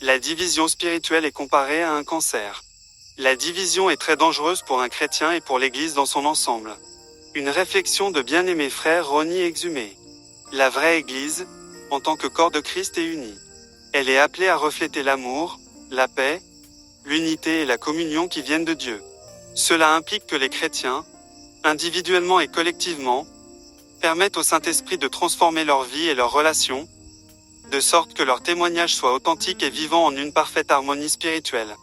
La division spirituelle est comparée à un cancer. La division est très dangereuse pour un chrétien et pour l'Église dans son ensemble. Une réflexion de bien-aimé frère Ronnie Exumé. La vraie Église, en tant que corps de Christ, est unie. Elle est appelée à refléter l'amour, la paix, l'unité et la communion qui viennent de Dieu. Cela implique que les chrétiens, individuellement et collectivement, permettent au Saint-Esprit de transformer leur vie et leurs relations, de sorte que leur témoignage soit authentique et vivant en une parfaite harmonie spirituelle.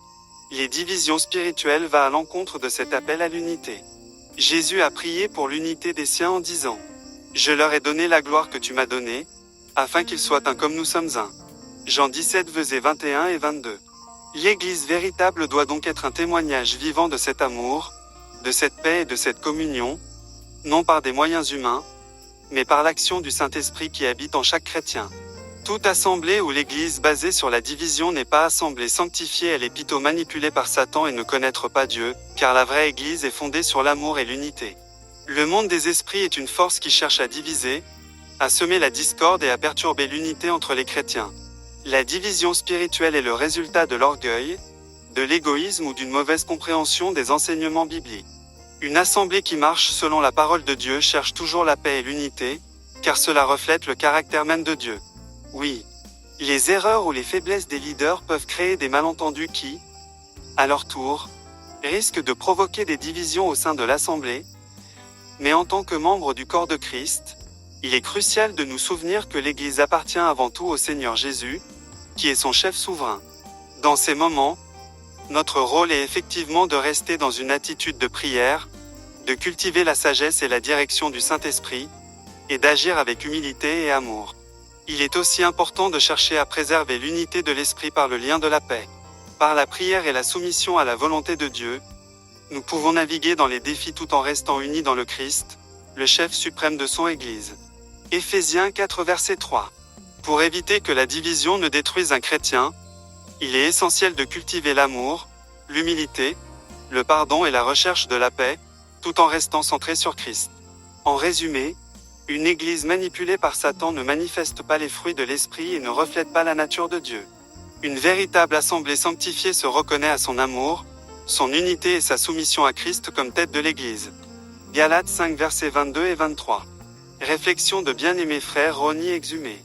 Les divisions spirituelles vont à l'encontre de cet appel à l'unité. Jésus a prié pour l'unité des siens en disant « Je leur ai donné la gloire que tu m'as donnée, afin qu'ils soient un comme nous sommes un. » Jean 17 versets 21 et 22. L'Église véritable doit donc être un témoignage vivant de cet amour, de cette paix et de cette communion, non par des moyens humains, mais par l'action du Saint-Esprit qui habite en chaque chrétien. Toute assemblée ou l'Église basée sur la division n'est pas assemblée sanctifiée, elle est plutôt manipulée par Satan et ne connaître pas Dieu, car la vraie Église est fondée sur l'amour et l'unité. Le monde des esprits est une force qui cherche à diviser, à semer la discorde et à perturber l'unité entre les chrétiens. La division spirituelle est le résultat de l'orgueil, de l'égoïsme ou d'une mauvaise compréhension des enseignements bibliques. Une assemblée qui marche selon la parole de Dieu cherche toujours la paix et l'unité, car cela reflète le caractère même de Dieu. Oui, les erreurs ou les faiblesses des leaders peuvent créer des malentendus qui, à leur tour, risquent de provoquer des divisions au sein de l'assemblée, mais en tant que membre du corps de Christ, il est crucial de nous souvenir que l'Église appartient avant tout au Seigneur Jésus, qui est son chef souverain. Dans ces moments, notre rôle est effectivement de rester dans une attitude de prière, de cultiver la sagesse et la direction du Saint-Esprit, et d'agir avec humilité et amour. Il est aussi important de chercher à préserver l'unité de l'esprit par le lien de la paix. Par la prière et la soumission à la volonté de Dieu, nous pouvons naviguer dans les défis tout en restant unis dans le Christ, le chef suprême de son Église. Éphésiens 4 verset 3. Pour éviter que la division ne détruise un chrétien, il est essentiel de cultiver l'amour, l'humilité, le pardon et la recherche de la paix, tout en restant centré sur Christ. En résumé, une Église manipulée par Satan ne manifeste pas les fruits de l'Esprit et ne reflète pas la nature de Dieu. Une véritable assemblée sanctifiée se reconnaît à son amour, son unité et sa soumission à Christ comme tête de l'Église. Galates 5 versets 22 et 23. Réflexion de bien-aimé frère Ronnie Exumé.